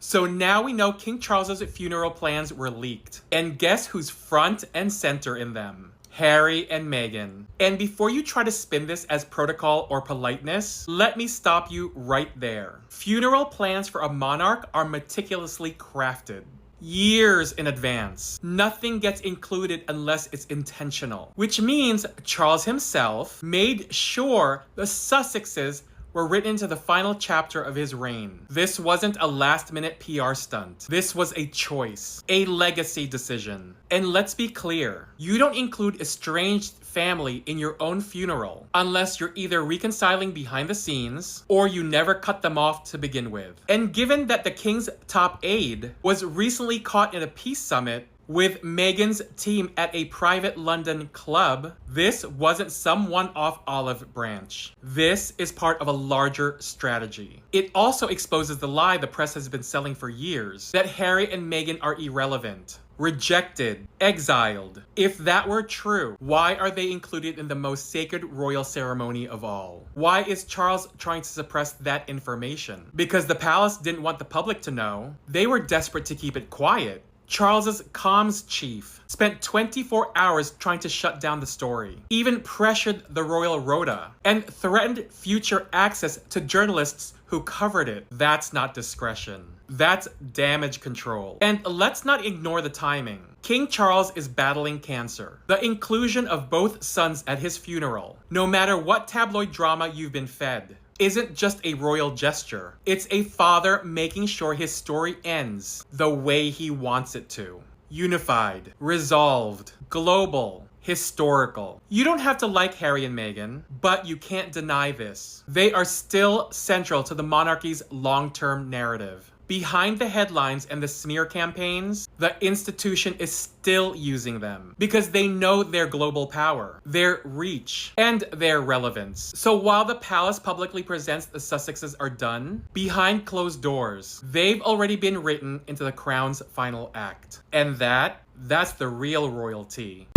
So now we know King Charles's funeral plans were leaked. And guess who's front and center in them? Harry and Meghan. And before you try to spin this as protocol or politeness, let me stop you right there. Funeral plans for a monarch are meticulously crafted years in advance. Nothing gets included unless it's intentional, which means Charles himself made sure the Sussexes were written into the final chapter of his reign. This wasn't a last-minute PR stunt. This was a choice, a legacy decision. And let's be clear, you don't include estranged family in your own funeral unless you're either reconciling behind the scenes or you never cut them off to begin with. And given that the king's top aide was recently caught in a peace summit with Meghan's team at a private London club, this wasn't some one-off olive branch. This is part of a larger strategy. It also exposes the lie the press has been selling for years, that Harry and Meghan are irrelevant, rejected, exiled. If that were true, why are they included in the most sacred royal ceremony of all? Why is Charles trying to suppress that information? Because the palace didn't want the public to know. They were desperate to keep it quiet. Charles's comms chief spent 24 hours trying to shut down the story, even pressured the royal rota, and threatened future access to journalists who covered it. That's not discretion. That's damage control. And let's not ignore the timing. King Charles is battling cancer. The inclusion of both sons at his funeral, no matter what tabloid drama you've been fed, isn't just a royal gesture. It's a father making sure his story ends the way he wants it to. Unified, resolved, global, historical. You don't have to like Harry and Meghan, but you can't deny this. They are still central to the monarchy's long-term narrative. Behind the headlines and the smear campaigns, the institution is still using them because they know their global power, their reach, and their relevance. So while the palace publicly presents the Sussexes are done, behind closed doors, they've already been written into the crown's final act. And that's the real royalty.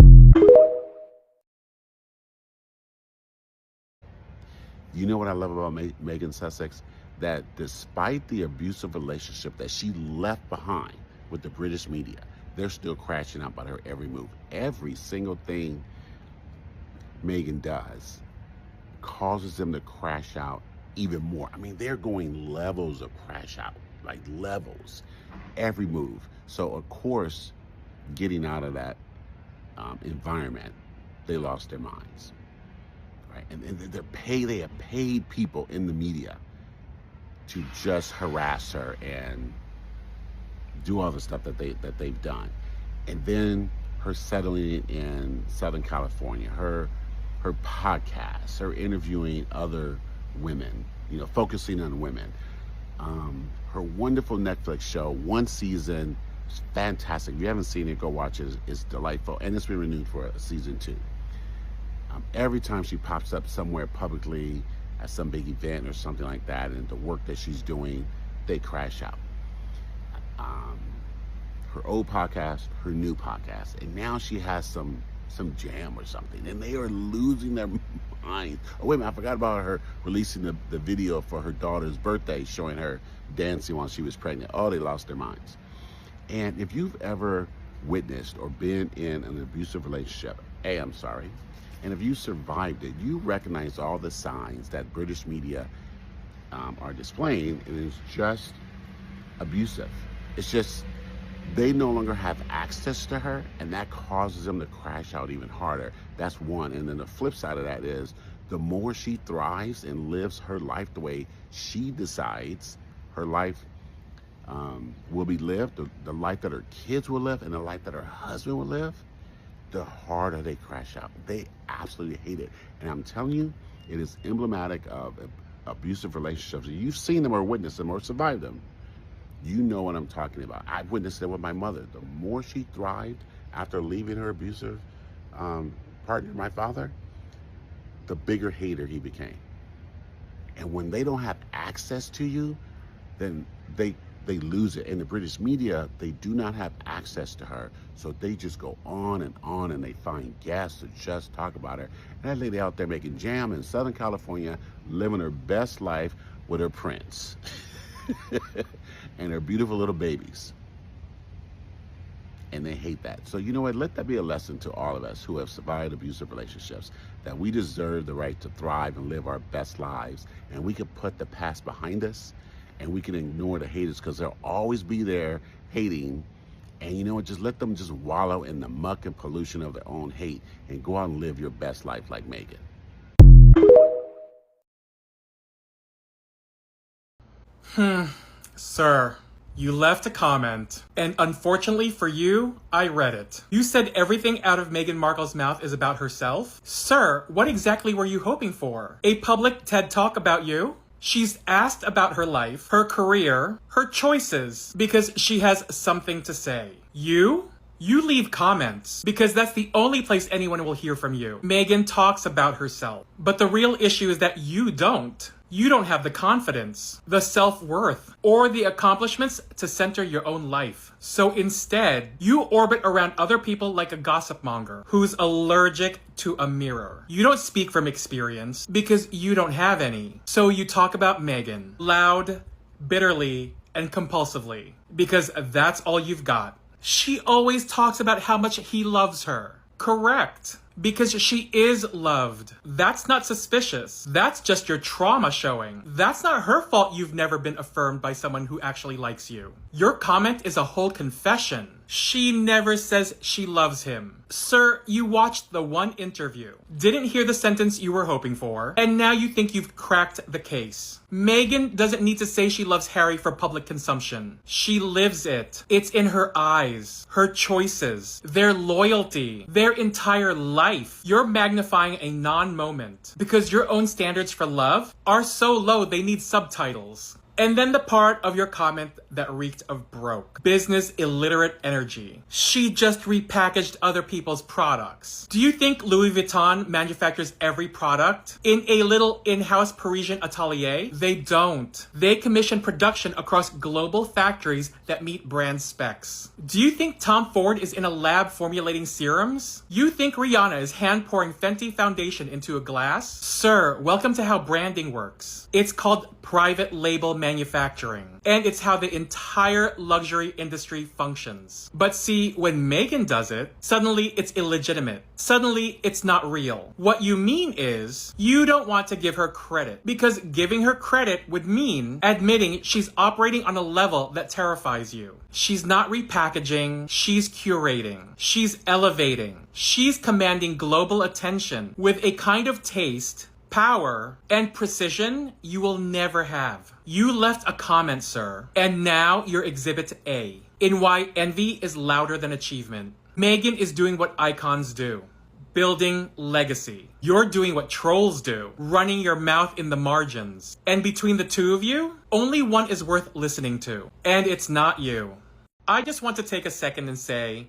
You know what I love about Meghan Sussex? That despite the abusive relationship that she left behind with the British media, they're still crashing out about her every move. Every single thing Meghan does causes them to crash out even more. I mean, they're going levels of crash out, like levels, every move. So of course, getting out of that environment, they lost their minds, right? And they have paid people in the media to just harass her and do all the stuff that they've done. And then her settling in Southern California, her podcasts, her interviewing other women, you know, focusing on women. Her wonderful Netflix show, one season, it's fantastic. If you haven't seen it, go watch it. It's delightful. And it's been renewed for a season 2. Every time she pops up somewhere publicly, at some big event or something like that, and the work that she's doing, they crash out. Her old podcast, her new podcast, and now she has some jam or something, and they are losing their minds. Oh, wait a minute, I forgot about her releasing the video for her daughter's birthday, showing her dancing while she was pregnant. Oh, they lost their minds. And if you've ever witnessed or been in an abusive relationship, I'm sorry. And if you survived it, you recognize all the signs that British media are displaying, and it's just abusive. It's just, they no longer have access to her, and that causes them to crash out even harder. That's one. And then the flip side of that is, the more she thrives and lives her life the way she decides her life will be lived, the life that her kids will live, and the life that her husband will live, the harder they crash out. They absolutely hate it. And I'm telling you, it is emblematic of abusive relationships. You've seen them or witnessed them or survived them. You know what I'm talking about. I've witnessed it with my mother. The more she thrived after leaving her abusive partner, my father, the bigger hater he became. And when they don't have access to you, then they lose it. In the British media, they do not have access to her, so they just go on, and they find guests to just talk about her. And that lady out there making jam in Southern California, living her best life with her prince. and their beautiful little babies. And they hate that. So you know what? Let that be a lesson to all of us who have survived abusive relationships, that we deserve the right to thrive and live our best lives. And we can put the past behind us, and we can ignore the haters, because they'll always be there hating. And you know what? Just let them just wallow in the muck and pollution of their own hate, and go out and live your best life like Meghan. Sir, you left a comment, and unfortunately for you, I read it. You said everything out of Meghan Markle's mouth is about herself? Sir, what exactly were you hoping for? A public TED Talk about you? She's asked about her life, her career, her choices, because she has something to say. You leave comments, because that's the only place anyone will hear from you. Meghan talks about herself, but the real issue is that you don't. You don't have the confidence, the self-worth, or the accomplishments to center your own life. So instead, you orbit around other people like a gossip monger who's allergic to a mirror. You don't speak from experience because you don't have any. So you talk about Meghan loud, bitterly, and compulsively because that's all you've got. She always talks about how much he loves her. Correct. Because she is loved. That's not suspicious. That's just your trauma showing. That's not her fault you've never been affirmed by someone who actually likes you. Your comment is a whole confession. She never says she loves him. Sir, you watched the one interview, didn't hear the sentence you were hoping for, and now you think you've cracked the case. Meghan doesn't need to say she loves Harry for public consumption. She lives it. It's in her eyes, her choices, their loyalty, their entire life. You're magnifying a non-moment because your own standards for love are so low they need subtitles. And then the part of your comment that reeked of broke. Business illiterate energy. She just repackaged other people's products. Do you think Louis Vuitton manufactures every product in a little in-house Parisian atelier? They don't. They commission production across global factories that meet brand specs. Do you think Tom Ford is in a lab formulating serums? You think Rihanna is hand-pouring Fenty foundation into a glass? Sir, welcome to how branding works. It's called private label manufacturing, and it's how the entire luxury industry functions. But see, when Meghan does it, suddenly it's illegitimate. Suddenly it's not real. What you mean is, you don't want to give her credit, because giving her credit would mean admitting she's operating on a level that terrifies you. She's not repackaging, she's curating, she's elevating, she's commanding global attention with a kind of taste, power, and precision you will never have. You left a comment, sir, and now you're exhibit A in why envy is louder than achievement. Meghan is doing what icons do, building legacy. You're doing what trolls do, running your mouth in the margins. And between the two of you, only one is worth listening to, and it's not you. I just want to take a second and say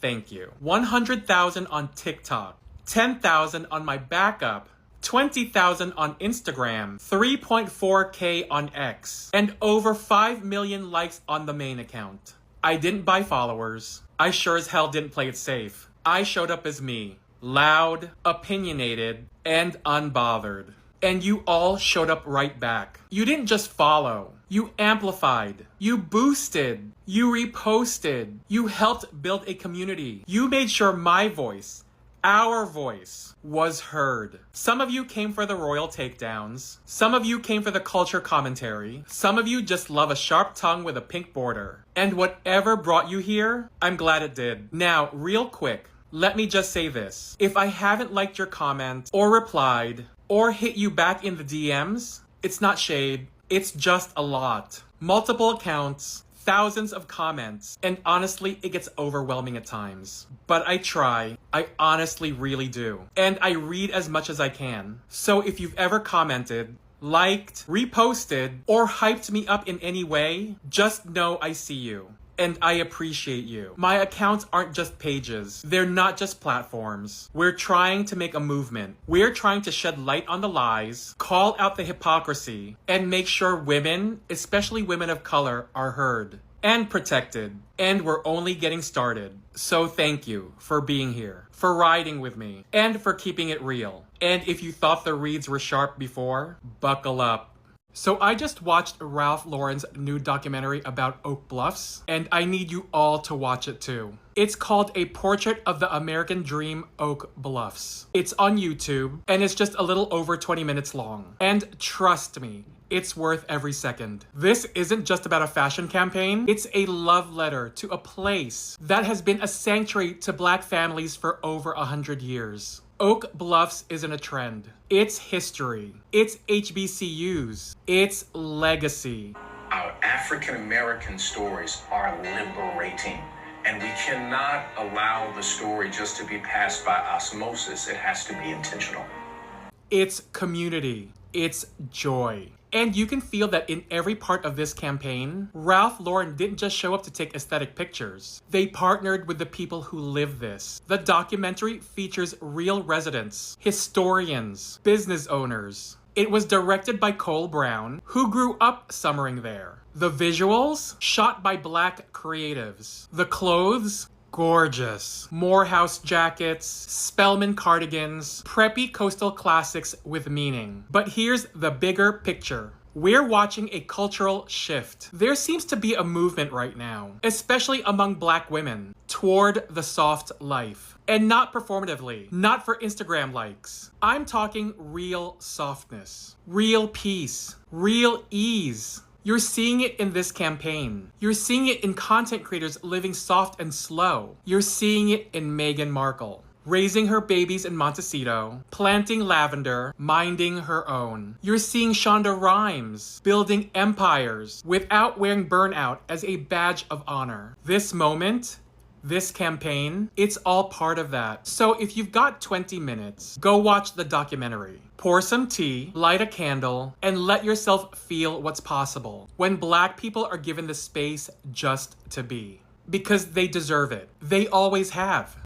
thank you. 100,000 on TikTok, 10,000 on my backup, 20,000 on Instagram, 3.4K on X, and over 5 million likes on the main account. I didn't buy followers. I sure as hell didn't play it safe. I showed up as me, loud, opinionated, and unbothered. And you all showed up right back. You didn't just follow. You amplified. You boosted. You reposted. You helped build a community. You made sure my voice, our voice, was heard. Some of you came for the royal takedowns. Some of you came for the culture commentary. Some of you just love a sharp tongue with a pink border. And whatever brought you here, I'm glad it did. Now, real quick, let me just say this. If I haven't liked your comment, or replied, or hit you back in the DMs, it's not shade. It's just a lot. Multiple accounts, thousands of comments, and honestly, it gets overwhelming at times. But I try. I honestly really do. And I read as much as I can. So if you've ever commented, liked, reposted, or hyped me up in any way, just know I see you. And I appreciate you. My accounts aren't just pages. They're not just platforms. We're trying to make a movement. We're trying to shed light on the lies, call out the hypocrisy, and make sure women, especially women of color, are heard and protected. And we're only getting started. So thank you for being here, for riding with me, and for keeping it real. And if you thought the reads were sharp before, buckle up. So I just watched Ralph Lauren's new documentary about Oak Bluffs, and I need you all to watch it too. It's called A Portrait of the American Dream, Oak Bluffs. It's on YouTube, and it's just a little over 20 minutes long. And trust me, it's worth every second. This isn't just about a fashion campaign, it's a love letter to a place that has been a sanctuary to Black families for over 100 years. Oak Bluffs isn't a trend. It's history. It's HBCUs. It's legacy. Our African American stories are liberating, and we cannot allow the story just to be passed by osmosis. It has to be intentional. It's community. It's joy. And you can feel that in every part of this campaign, Ralph Lauren didn't just show up to take aesthetic pictures. They partnered with the people who live this. The documentary features real residents, historians, business owners. It was directed by Cole Brown, who grew up summering there. The visuals, shot by Black creatives. The clothes, gorgeous. Morehouse jackets, Spelman cardigans, preppy coastal classics with meaning. But here's the bigger picture. We're watching a cultural shift. There seems to be a movement right now, especially among Black women, toward the soft life. And not performatively, not for Instagram likes. I'm talking real softness, real peace, real ease. You're seeing it in this campaign. You're seeing it in content creators living soft and slow. You're seeing it in Meghan Markle, raising her babies in Montecito, planting lavender, minding her own. You're seeing Shonda Rhimes building empires without wearing burnout as a badge of honor. This moment, this campaign, it's all part of that. So if you've got 20 minutes, go watch the documentary. Pour some tea, light a candle, and let yourself feel what's possible when Black people are given the space just to be. Because they deserve it. They always have.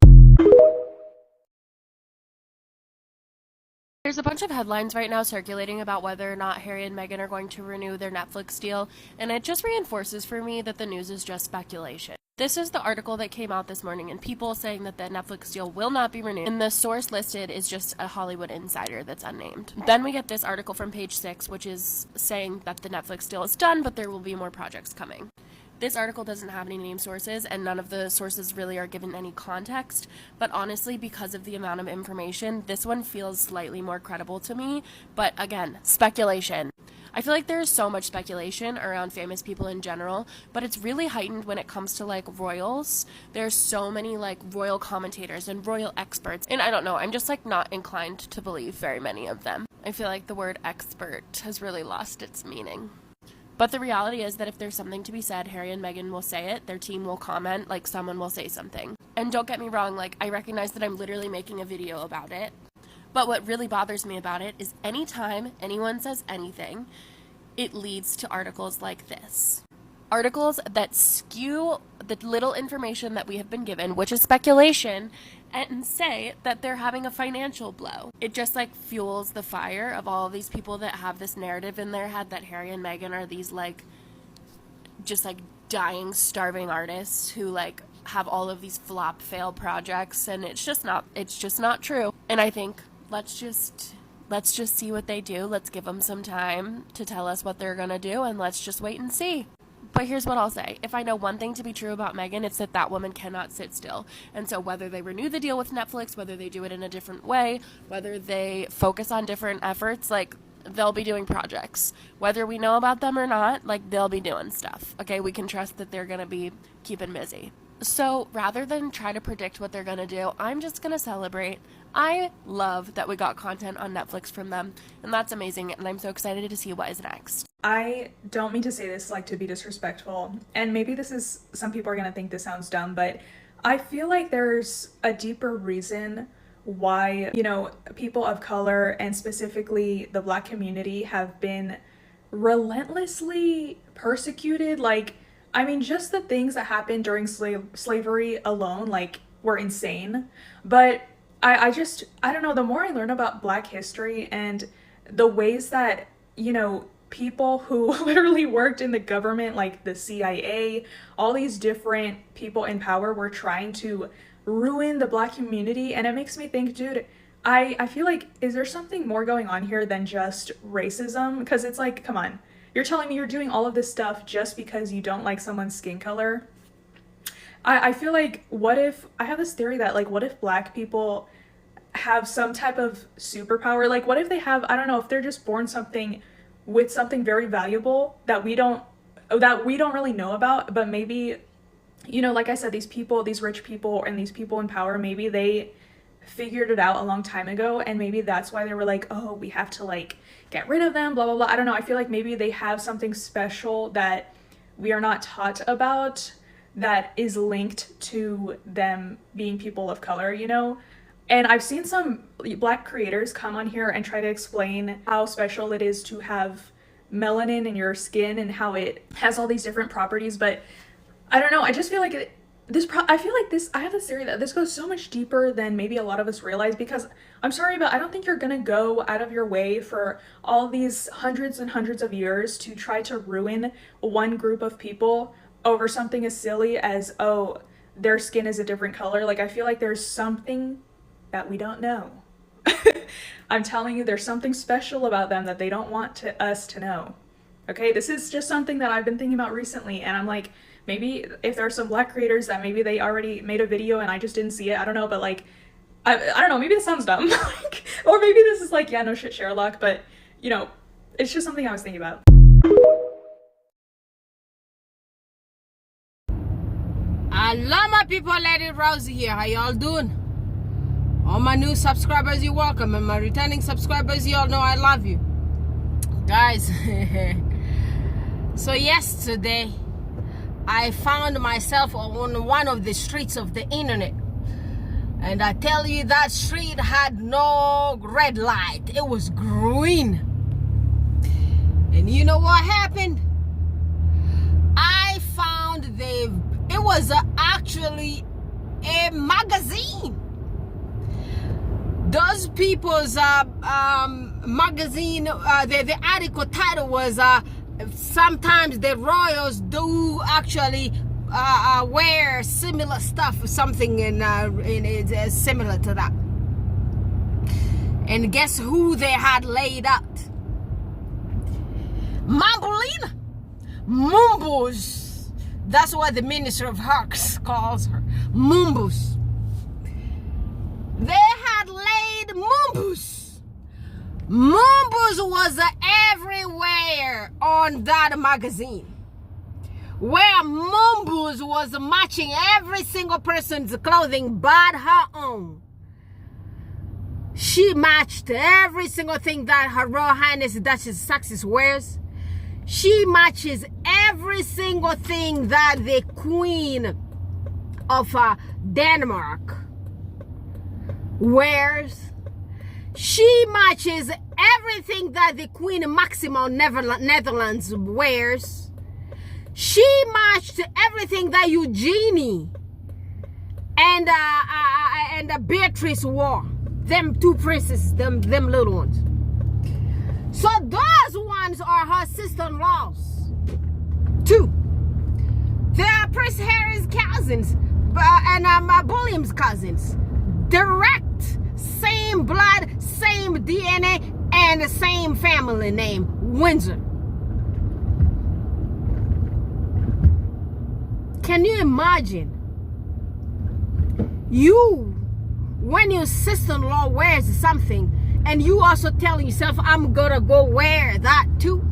There's a bunch of headlines right now circulating about whether or not Harry and Meghan are going to renew their Netflix deal, and it just reinforces for me that the news is just speculation. This is the article that came out this morning, and people saying that the Netflix deal will not be renewed, and the source listed is just a Hollywood insider that's unnamed. Then we get this article from Page 6, which is saying that the Netflix deal is done, but there will be more projects coming. This article doesn't have any named sources, and none of the sources really are given any context, but honestly, because of the amount of information, this one feels slightly more credible to me, but again, speculation. I feel like there's so much speculation around famous people in general, but it's really heightened when it comes to like royals. There's so many like royal commentators and royal experts, and I don't know, I'm just like not inclined to believe very many of them. I feel like the word expert has really lost its meaning. But the reality is that if there's something to be said, Harry and Meghan will say it, their team will comment, like someone will say something. And don't get me wrong, like I recognize that I'm literally making a video about it. But what really bothers me about it is anytime anyone says anything, it leads to articles like this. Articles that skew the little information that we have been given, which is speculation, and say that they're having a financial blow. It just like fuels the fire of all of these people that have this narrative in their head that Harry and Meghan are these like just like dying, starving artists who like have all of these flop fail projects, and it's just not true. And I think let's just see what they do. Let's give them some time to tell us what they're gonna do, and let's just wait and see. But here's what I'll say. If I know one thing to be true about Meghan, it's that that woman cannot sit still. And so whether they renew the deal with Netflix, whether they do it in a different way, whether they focus on different efforts, like they'll be doing projects. Whether we know about them or not, like they'll be doing stuff. Okay, we can trust that they're gonna be keeping busy. So rather than try to predict what they're going to do, I'm just going to celebrate. I love that we got content on Netflix from them, and that's amazing, and I'm so excited to see what is next. I don't mean to say this like to be disrespectful, and maybe this is, some people are going to think this sounds dumb, but I feel like there's a deeper reason why, you know, people of color and specifically the Black community have been relentlessly persecuted. Like, I mean, just the things that happened during slavery alone, like, were insane. But I don't know, the more I learn about Black history and the ways that, you know, people who literally worked in the government, like the CIA, all these different people in power were trying to ruin the Black community. And it makes me think, dude, I feel like, is there something more going on here than just racism? Because it's like, come on, you're telling me you're doing all of this stuff just because you don't like someone's skin color? I feel like, what if, I have this theory that, like, what if black people have some type of superpower? Like, what if they have, I don't know, if they're just born something with something very valuable that we don't really know about, but maybe, you know, like I said, these people, these rich people and these people in power, maybe they figured it out a long time ago, and maybe that's why they were like, oh, we have to like get rid of them, blah blah blah. I don't know, I feel like maybe they have something special that we are not taught about, that is linked to them being people of color, you know? And I've seen some black creators come on here and try to explain how special it is to have melanin in your skin and how it has all these different properties, but I don't know, I just feel like I have this theory that this goes so much deeper than maybe a lot of us realize, because I'm sorry, but I don't think you're gonna go out of your way for all these hundreds and hundreds of years to try to ruin one group of people over something as silly as, oh, their skin is a different color. Like, I feel like there's something that we don't know. I'm telling you, there's something special about them that they don't want us to know. Okay, this is just something that I've been thinking about recently, and I'm like, maybe if there are some black creators that maybe they already made a video and I just didn't see it, I don't know, but like, I don't know, maybe this sounds dumb. Like, or maybe this is like, yeah, no shit, Sherlock, but, you know, it's just something I was thinking about. Hello my people, Lady Rosie here. How y'all doing? All my new subscribers, you're welcome, and my returning subscribers, y'all know I love you guys. So yesterday I found myself on one of the streets of the internet, and I tell you, that street had no red light, it was green. And you know what happened? I found it was actually a magazine. Those people's magazine, the article title was sometimes the royals do actually wear similar stuff, something in similar to that. And guess who they had laid out? Mambolina Mumbus. That's what the Minister of Hawks calls her, Mumbus. They had laid Mumbus. Mumbus was everywhere on that magazine, where Mumbus was matching every single person's clothing but her own. She matched every single thing that Her Royal Highness Duchess Sussex wears. She matches every single thing that the Queen of Denmark wears. She matches everything that the Queen Maxima of Netherlands wears. She matched everything that Eugenie and Beatrice wore. Them two princesses, them little ones. So those ones are her sister-in-laws. Two. They are Prince Harry's cousins and William's cousins. Direct, same blood, same DNA, and the same family name, Windsor. Can you imagine? When your sister-in-law wears something, and you also telling yourself, I'm gonna go wear that too.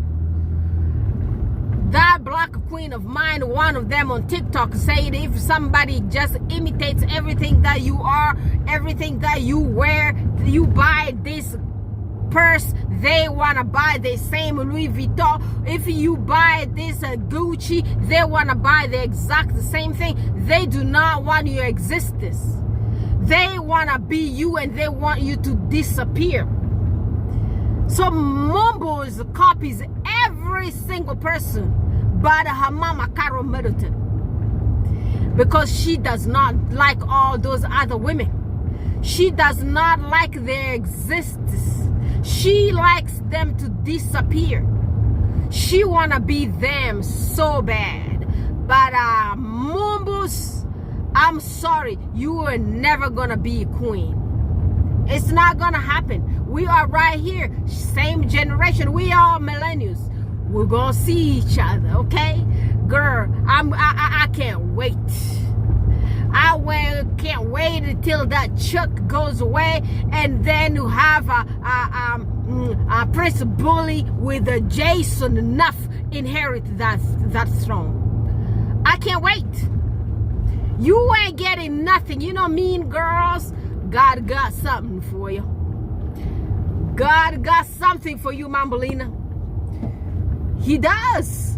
That black queen of mine, one of them on TikTok, said if somebody just imitates everything that you are, everything that you wear, you buy this purse, they wanna buy the same Louis Vuitton. If you buy this Gucci, they wanna buy the exact same thing. They do not want your existence. They want to be you, and they want you to disappear. So Mumbles copies every single person but her mama, Carol Middleton, because she does not like all those other women. She does not like their existence. She likes them to disappear. She want to be them so bad. But Mumbles, I'm sorry, you are never gonna be a queen. It's not gonna happen. We are right here, same generation. We are millennials. We're gonna see each other, okay? Girl, I can't wait. Can't wait until that Chuck goes away, and then you have a Prince Bully with a Jason enough inherit that throne. I can't wait. You ain't getting nothing. You know, mean girls, God got something for you. God got something for you, Mambolina. He does.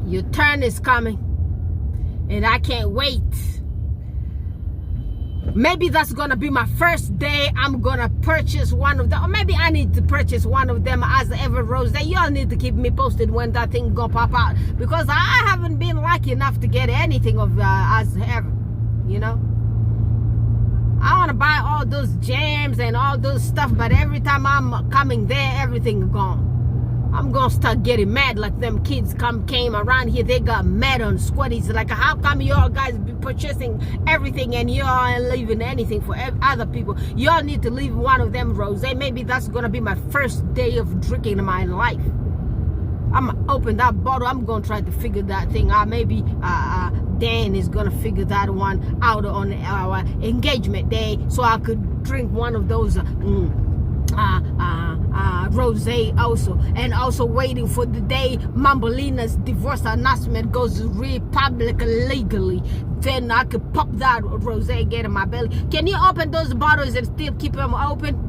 Your turn is coming, and I can't wait. Maybe that's gonna be my first day. I'm gonna purchase one of them, or maybe I need to purchase one of them as ever rose. Y'all need to keep me posted when that thing gonna pop out, because I haven't been lucky enough to get anything of as ever, you know. I want to buy all those jams and all those stuff, but every time I'm coming there, everything gone. I'm gonna start getting mad like them kids came around here. They got mad on squatties. Like, how come y'all guys be purchasing everything and y'all ain't leaving anything for other people? Y'all need to leave one of them rosé. Maybe that's gonna be my first day of drinking in my life. I'm gonna open that bottle. I'm gonna try to figure that thing out. Maybe Dan is gonna figure that one out on our engagement day, so I could drink one of those rosé also. And also waiting for the day Mambolina's divorce announcement goes public legally, then I could pop that rosé, get in my belly. Can you open those bottles and still keep them open?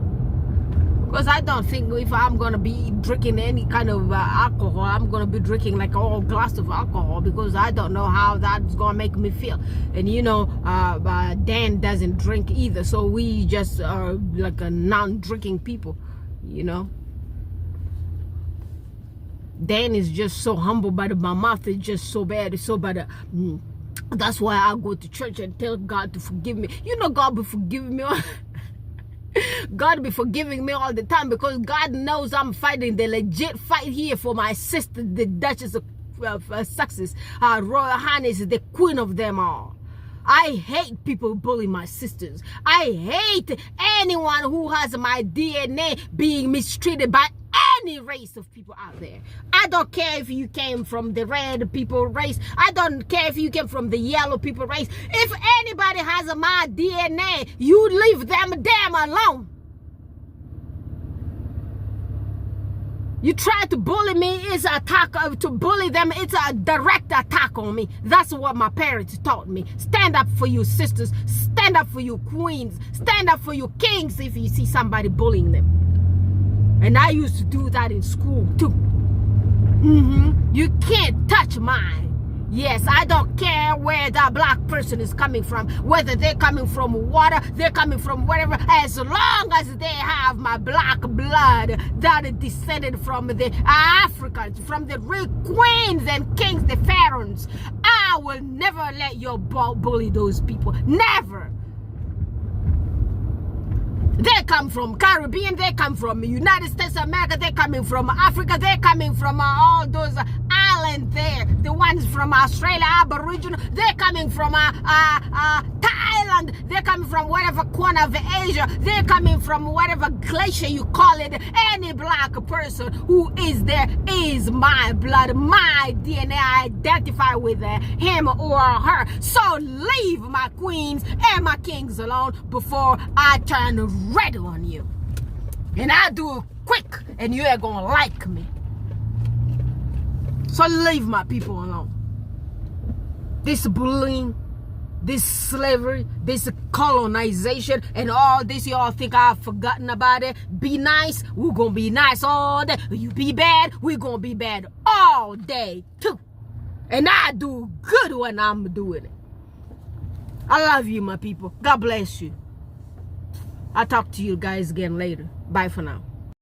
Because I don't think if I'm gonna be drinking any kind of alcohol, I'm gonna be drinking like a whole glass of alcohol, because I don't know how that's gonna make me feel. And you know, Dan doesn't drink either, so we just are like a non-drinking people, you know. Dan is just so humble, but my mouth is just so bad. It's so bad. That's why I go to church and tell God to forgive me. You know, God will forgive me. God be forgiving me all the time, because God knows I'm fighting the legit fight here for my sister, the Duchess of Sussex. Royal Highness is the queen of them all. I hate people bullying my sisters. I hate anyone who has my DNA being mistreated by any race of people out there. I don't care if you came from the red people race. I don't care if you came from the yellow people race. If anybody has my DNA, you leave them damn alone. You try to bully me, it's an attack. To bully them, it's a direct attack on me. That's what my parents taught me. Stand up for your sisters. Stand up for your queens. Stand up for your kings if you see somebody bullying them. And I used to do that in school too. You can't touch mine. Yes, I don't care where that black person is coming from, whether they're coming from water, they're coming from wherever, as long as they have my black blood that is descended from the Africans, from the real queens and kings, the pharaohs. I will never let you bully those people. Never. They come from Caribbean, they come from the United States of America, they're coming from Africa, they're coming from all those islands there. The ones from Australia, Aboriginal, they're coming from Thailand, they're coming from whatever corner of Asia, they're coming from whatever glacier you call it. Any black person who is there is my blood, my DNA. I identify with him or her. So leave my queens and my kings alone before I turn red on you. And I do it quick, and you ain't gonna like me. So leave my people alone. This bullying, this slavery, this colonization, and all this, y'all think I've forgotten about it. Be nice, we're gonna be nice all day. You be bad, we're gonna be bad all day too. And I do good when I'm doing it. I love you, my people. God bless you. I'll talk to you guys again later. Bye for now.